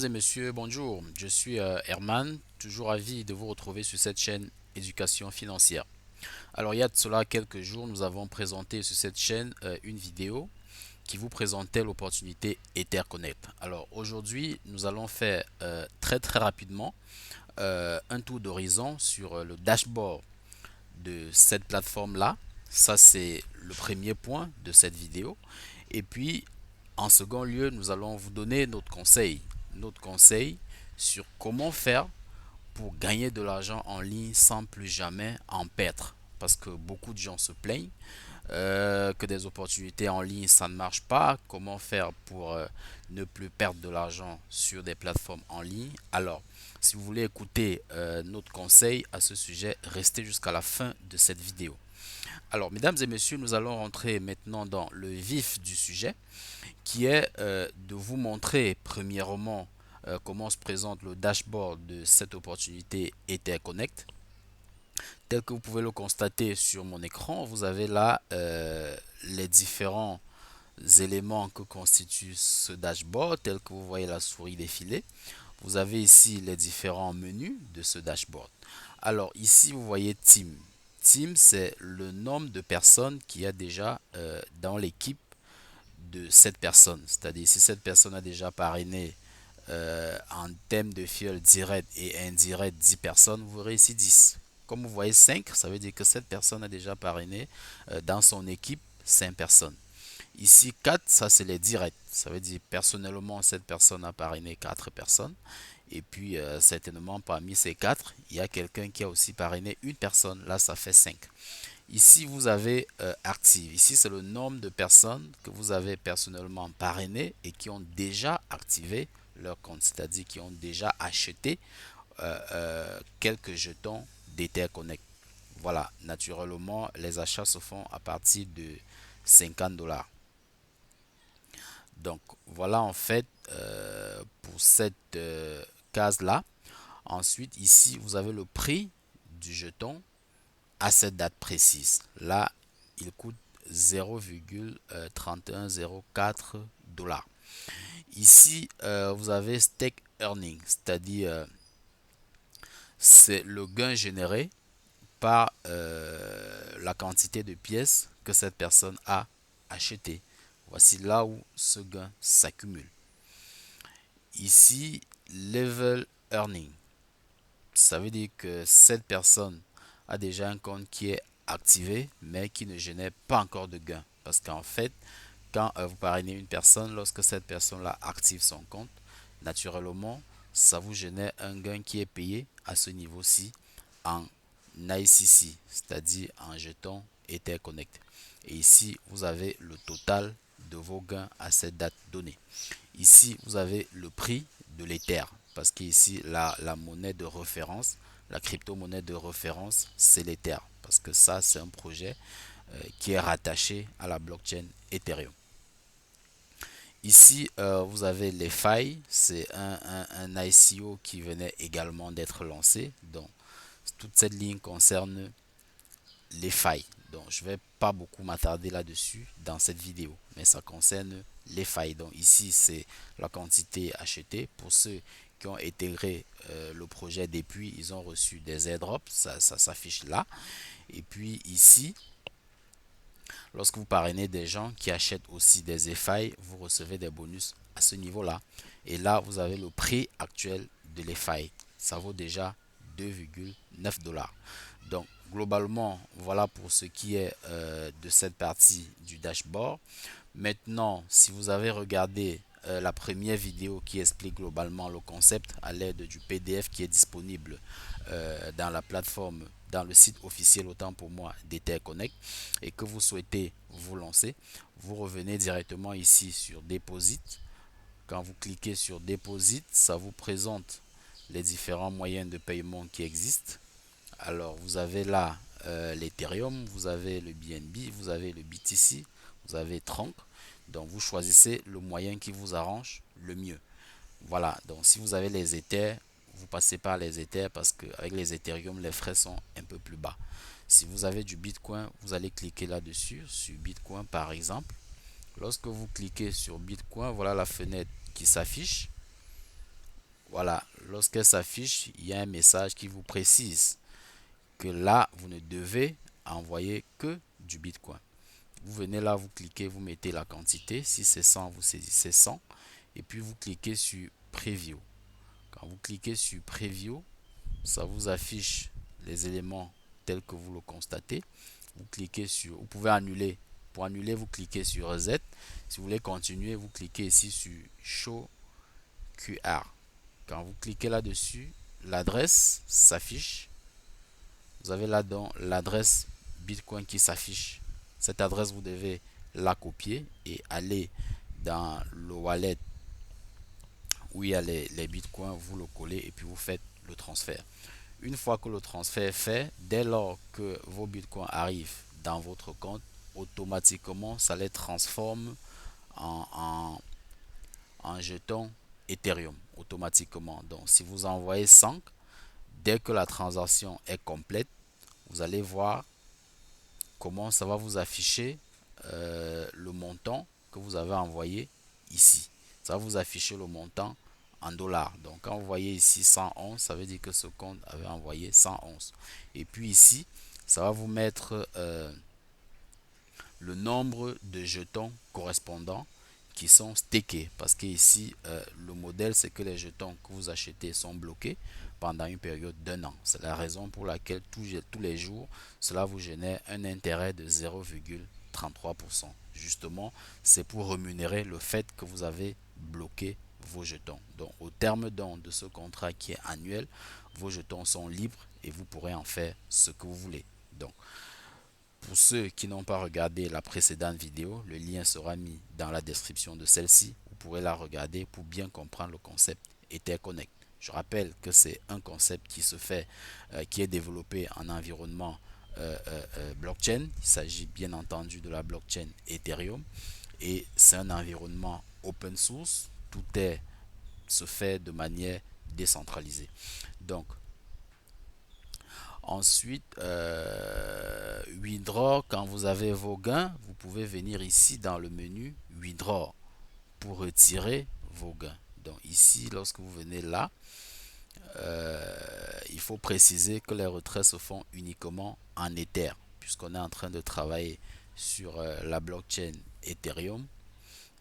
Mesdames et messieurs, bonjour. Je suis Herman, toujours ravi de vous retrouver sur cette chaîne Éducation financière. Alors, il y a de cela quelques jours, nous avons présenté sur cette chaîne une vidéo qui vous présentait l'opportunité EtherConnect. Alors, aujourd'hui, nous allons faire très rapidement un tour d'horizon sur le dashboard de cette plateforme-là. Ça, c'est le premier point de cette vidéo. Et puis, en second lieu, nous allons vous donner notre conseil sur comment faire pour gagner de l'argent en ligne sans plus jamais en perdre. Parce que beaucoup de gens se plaignent que des opportunités en ligne, ça ne marche pas. Comment faire pour ne plus perdre de l'argent sur des plateformes en ligne? Alors, si vous voulez écouter notre conseil à ce sujet, restez jusqu'à la fin de cette vidéo. Alors, mesdames et messieurs, nous allons rentrer maintenant dans le vif du sujet, qui est de vous montrer premièrement comment se présente le dashboard de cette opportunité EtherConnect. Tel que vous pouvez le constater sur mon écran, vous avez là les différents éléments que constitue ce dashboard, tel que vous voyez la souris défiler. Vous avez ici les différents menus de ce dashboard. Alors ici, vous voyez Team. Team, c'est le nombre de personnes qu'il y a déjà dans l'équipe de cette personne. C'est-à-dire si cette personne a déjà parrainé en thème de fiel direct et indirect 10 personnes, vous verrez ici 10. Comme vous voyez 5, ça veut dire que cette personne a déjà parrainé dans son équipe 5 personnes. Ici 4, ça c'est les directs. Ça veut dire personnellement cette personne a parrainé 4 personnes. Et puis certainement parmi ces 4, il y a quelqu'un qui a aussi parrainé une personne. Là ça fait 5. Ici, vous avez active. Ici, c'est le nombre de personnes que vous avez personnellement parrainées et qui ont déjà activé leur compte, c'est-à-dire qui ont déjà acheté quelques jetons d'EtherConnect. Voilà, naturellement, les achats se font à partir de 50 $. Donc, voilà en fait pour cette case-là. Ensuite, ici, vous avez le prix du jeton à cette date précise. Là, il coûte 0,3104 dollars. Ici, vous avez stake earning, c'est-à-dire c'est le gain généré par la quantité de pièces que cette personne a acheté. Voici là où ce gain s'accumule. Ici, level earning, ça veut dire que cette personne a déjà un compte qui est activé mais qui ne génère pas encore de gain. Parce qu'en fait, quand vous parrainez une personne, lorsque cette personne-là active son compte, naturellement, ça vous génère un gain qui est payé à ce niveau-ci en ICC, c'est-à-dire en jeton EtherConnect. Et ici, vous avez le total de vos gains à cette date donnée. Ici, vous avez le prix de l'Ether, parce qu'ici, la monnaie de référence, la crypto-monnaie de référence, c'est l'Ether, parce que ça, c'est un projet qui est rattaché à la blockchain Ethereum. Ici, vous avez les failles, c'est un ICO qui venait également d'être lancé. Donc, toute cette ligne concerne les failles. Donc, je ne vais pas beaucoup m'attarder là-dessus dans cette vidéo, mais ça concerne les failles. Donc, ici, c'est la quantité achetée. Pour ceux qui ont intégré le projet depuis, ils ont reçu des airdrops, ça s'affiche là. Et puis ici, lorsque vous parrainez des gens qui achètent aussi des EFI, vous recevez des bonus à ce niveau-là. Et là, vous avez le prix actuel de l'EFI. Ça vaut déjà 2,9 dollars. Donc, globalement, voilà pour ce qui est de cette partie du dashboard. Maintenant, si vous avez regardé la première vidéo qui explique globalement le concept à l'aide du PDF qui est disponible dans la plateforme, dans le site officiel autant pour moi d'EtherConnect et que vous souhaitez vous lancer, vous revenez directement ici sur Deposit. Quand vous cliquez sur Deposit, ça vous présente les différents moyens de paiement qui existent. Alors, vous avez là l'Ethereum, vous avez le BNB, vous avez le BTC, vous avez Tronc. Donc, vous choisissez le moyen qui vous arrange le mieux. Voilà, donc si vous avez les Ethers, vous passez par les Ethers parce qu'avec les Ethereum, les frais sont un peu plus bas. Si vous avez du Bitcoin, vous allez cliquer là-dessus, sur Bitcoin par exemple. Lorsque vous cliquez sur Bitcoin, voilà la fenêtre qui s'affiche. Voilà, lorsqu'elle s'affiche, il y a un message qui vous précise que là, vous ne devez envoyer que du Bitcoin. Vous venez là, vous cliquez, vous mettez la quantité. Si c'est 100, vous saisissez 100. Et puis vous cliquez sur Preview. Quand vous cliquez sur Preview, ça vous affiche les éléments tels que vous le constatez. Vous cliquez sur, vous pouvez annuler. Pour annuler, vous cliquez sur Reset. Si vous voulez continuer, vous cliquez ici sur Show QR. Quand vous cliquez là-dessus, l'adresse s'affiche. Vous avez là-dedans l'adresse Bitcoin qui s'affiche. Cette adresse, vous devez la copier et aller dans le wallet où il y a les bitcoins, vous le collez et puis vous faites le transfert. Une fois que le transfert est fait, dès lors que vos bitcoins arrivent dans votre compte, automatiquement ça les transforme en, en, en jetons Ethereum automatiquement. Donc si vous envoyez 100, dès que la transaction est complète, vous allez voir comment ça va vous afficher le montant que vous avez envoyé ici. Ça va vous afficher le montant en dollars. Donc quand vous voyez ici 111, ça veut dire que ce compte avait envoyé 111. Et puis ici, ça va vous mettre le nombre de jetons correspondants qui sont stakés. Parce que ici, le modèle, c'est que les jetons que vous achetez sont bloqués pendant une période d'un an. C'est la raison pour laquelle tous les jours, cela vous génère un intérêt de 0,33%. Justement, c'est pour rémunérer le fait que vous avez bloqué vos jetons. Donc, au terme de ce contrat qui est annuel, vos jetons sont libres et vous pourrez en faire ce que vous voulez. Donc, pour ceux qui n'ont pas regardé la précédente vidéo, le lien sera mis dans la description de celle-ci. Vous pourrez la regarder pour bien comprendre le concept EtherConnect. Je rappelle que c'est un concept qui se fait, qui est développé en environnement blockchain. Il s'agit bien entendu de la blockchain Ethereum et c'est un environnement open source. Tout se fait de manière décentralisée. Donc, ensuite, Withdraw, quand vous avez vos gains, vous pouvez venir ici dans le menu Withdraw pour retirer vos gains. Donc ici, lorsque vous venez là, il faut préciser que les retraits se font uniquement en Ether, puisqu'on est en train de travailler sur la blockchain Ethereum.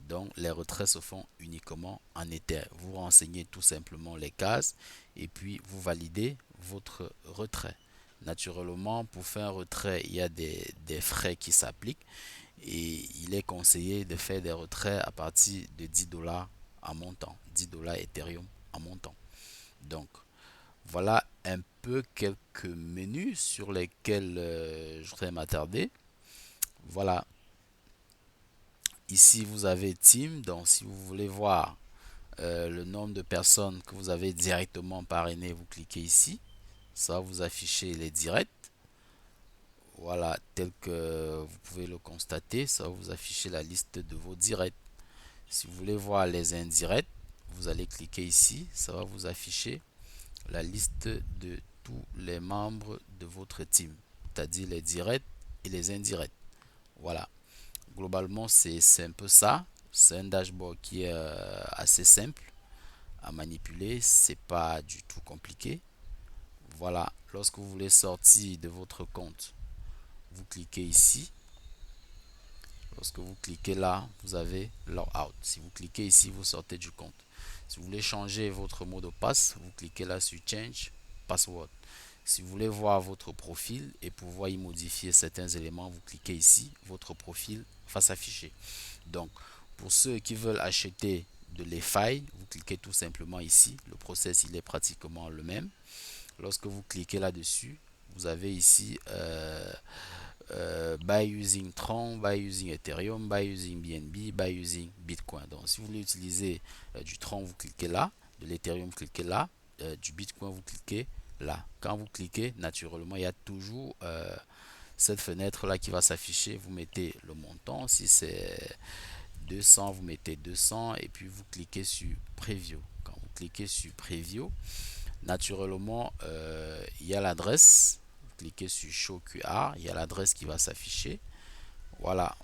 Donc les retraits se font uniquement en Ether. Vous renseignez tout simplement les cases et puis vous validez votre retrait. Naturellement, pour faire un retrait, il y a des frais qui s'appliquent et il est conseillé de faire des retraits à partir de 10 dollars en montant, 10 dollars Ethereum en montant. Donc, voilà un peu quelques menus sur lesquels je voudrais m'attarder. Voilà, ici vous avez Team, donc si vous voulez voir le nombre de personnes que vous avez directement parrainé, vous cliquez ici. Ça va vous afficher les directs. Voilà, tel que vous pouvez le constater, ça va vous afficher la liste de vos directs. Si vous voulez voir les indirects, vous allez cliquer ici. Ça va vous afficher la liste de tous les membres de votre team, c'est-à-dire les directs et les indirects. Voilà, globalement, c'est un peu ça. C'est un dashboard qui est assez simple à manipuler. C'est pas du tout compliqué. Voilà, lorsque vous voulez sortir de votre compte, vous cliquez ici. Lorsque vous cliquez là, vous avez Logout. Si vous cliquez ici, vous sortez du compte. Si vous voulez changer votre mot de passe, vous cliquez là sur Change Password. Si vous voulez voir votre profil et pouvoir y modifier certains éléments, vous cliquez ici, votre profil va s'afficher. Donc, pour ceux qui veulent acheter de l'EFI, vous cliquez tout simplement ici. Le process, il est pratiquement le même. Lorsque vous cliquez là-dessus, vous avez ici by using Tron, by using Ethereum, by using BNB, by using Bitcoin. Donc si vous voulez utiliser du Tron, vous cliquez là, de l'Ethereum, vous cliquez là, du Bitcoin, vous cliquez là. Quand vous cliquez, naturellement, il y a toujours cette fenêtre là qui va s'afficher. Vous mettez le montant. Si c'est 200, vous mettez 200 et puis vous cliquez sur Preview. Quand vous cliquez sur Preview, naturellement, il y a l'adresse. Vous cliquez sur Show QR, il y a l'adresse qui va s'afficher. Voilà,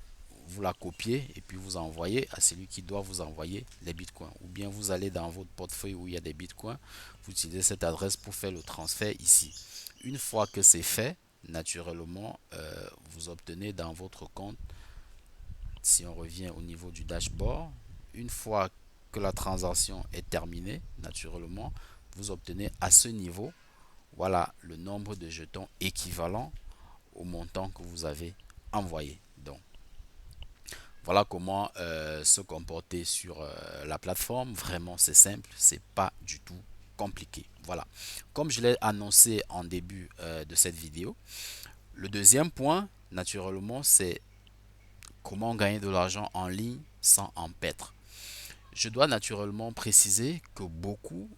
vous la copiez et puis vous envoyez à celui qui doit vous envoyer les bitcoins. Ou bien vous allez dans votre portefeuille où il y a des bitcoins, vous utilisez cette adresse pour faire le transfert ici. Une fois que c'est fait, naturellement, vous obtenez dans votre compte, si on revient au niveau du dashboard, une fois que la transaction est terminée, naturellement, vous obtenez à ce niveau, voilà le nombre de jetons équivalent au montant que vous avez envoyé. Donc, voilà comment se comporter sur la plateforme. Vraiment, c'est simple, c'est pas du tout compliqué. Voilà. Comme je l'ai annoncé en début de cette vidéo, le deuxième point, naturellement, c'est comment gagner de l'argent en ligne sans en perdre. Je dois naturellement préciser que beaucoup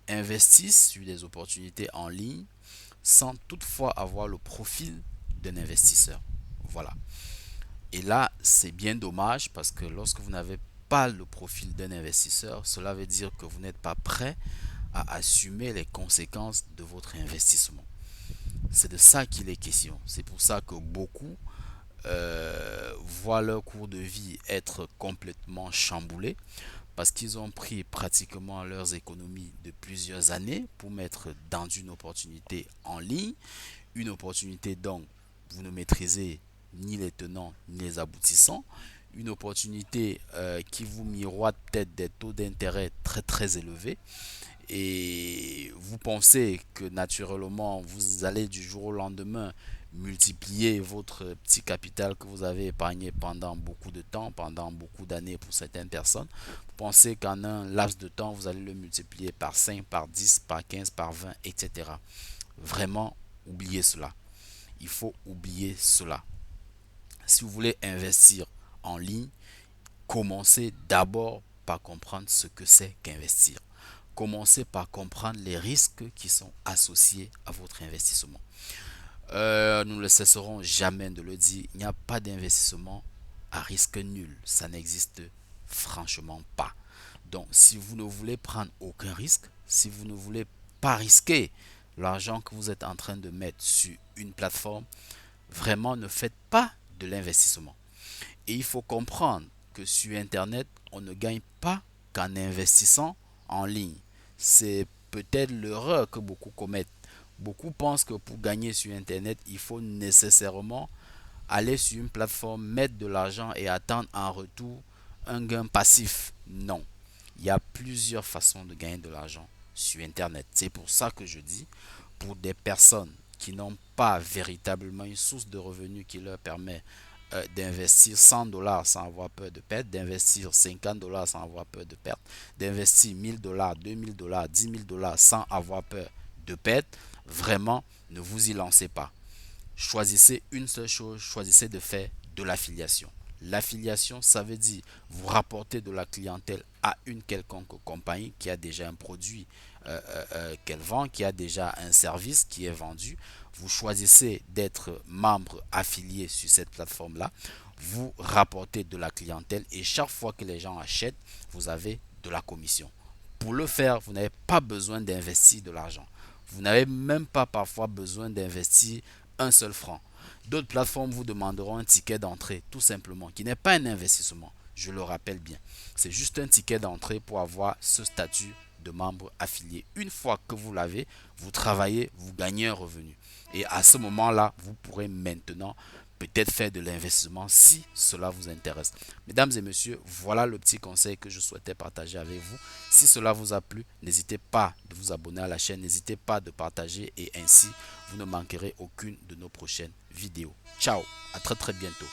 investissent sur des opportunités en ligne sans toutefois avoir le profil d'un investisseur. Voilà. Et là, c'est bien dommage parce que lorsque vous n'avez pas le profil d'un investisseur, cela veut dire que vous n'êtes pas prêt à assumer les conséquences de votre investissement. C'est de ça qu'il est question. C'est pour ça que beaucoup voient leur cours de vie être complètement chamboulé parce qu'ils ont pris pratiquement leurs économies de plusieurs années pour mettre dans une opportunité en ligne, une opportunité dont vous ne maîtrisez ni les tenants ni les aboutissants, une opportunité qui vous miroite peut-être des taux d'intérêt très très élevés et vous pensez que naturellement vous allez du jour au lendemain multiplier votre petit capital que vous avez épargné pendant beaucoup de temps, pendant beaucoup d'années pour certaines personnes. Vous pensez qu'en un laps de temps, vous allez le multiplier par 5, par 10, par 15, par 20, etc. Vraiment, oubliez cela. Il faut oublier cela. Si vous voulez investir en ligne, commencez d'abord par comprendre ce que c'est qu'investir. Commencez par comprendre les risques qui sont associés à votre investissement. Nous ne cesserons jamais de le dire, il n'y a pas d'investissement à risque nul. Ça n'existe franchement pas. Donc, si vous ne voulez prendre aucun risque, si vous ne voulez pas risquer l'argent que vous êtes en train de mettre sur une plateforme, vraiment ne faites pas de l'investissement. Et il faut comprendre que sur Internet, on ne gagne pas qu'en investissant en ligne. C'est peut-être l'erreur que beaucoup commettent. Beaucoup pensent que pour gagner sur Internet, il faut nécessairement aller sur une plateforme, mettre de l'argent et attendre en retour un gain passif. Non. Il y a plusieurs façons de gagner de l'argent sur Internet. C'est pour ça que je dis, pour des personnes qui n'ont pas véritablement une source de revenus qui leur permet d'investir 100 dollars sans avoir peur de perdre, d'investir 50 dollars sans avoir peur de perdre, d'investir 1000 dollars, 2000 dollars, 10 000 dollars sans avoir peur de perdre, vraiment, ne vous y lancez pas. Choisissez une seule chose, choisissez de faire de l'affiliation. L'affiliation, ça veut dire vous rapporter de la clientèle à une quelconque compagnie qui a déjà un produit qu'elle vend, qui a déjà un service qui est vendu. Vous choisissez d'être membre affilié sur cette plateforme-là. Vous rapportez de la clientèle et chaque fois que les gens achètent, vous avez de la commission. Pour le faire, vous n'avez pas besoin d'investir de l'argent. Vous n'avez même pas parfois besoin d'investir un seul franc. D'autres plateformes vous demanderont un ticket d'entrée, tout simplement, qui n'est pas un investissement. Je le rappelle bien. C'est juste un ticket d'entrée pour avoir ce statut de membre affilié. Une fois que vous l'avez, vous travaillez, vous gagnez un revenu. Et à ce moment-là, vous pourrez maintenant peut-être faire de l'investissement si cela vous intéresse. Mesdames et messieurs, voilà le petit conseil que je souhaitais partager avec vous. Si cela vous a plu, n'hésitez pas de vous abonner à la chaîne, n'hésitez pas de partager et ainsi vous ne manquerez aucune de nos prochaines vidéos. Ciao, à très très bientôt.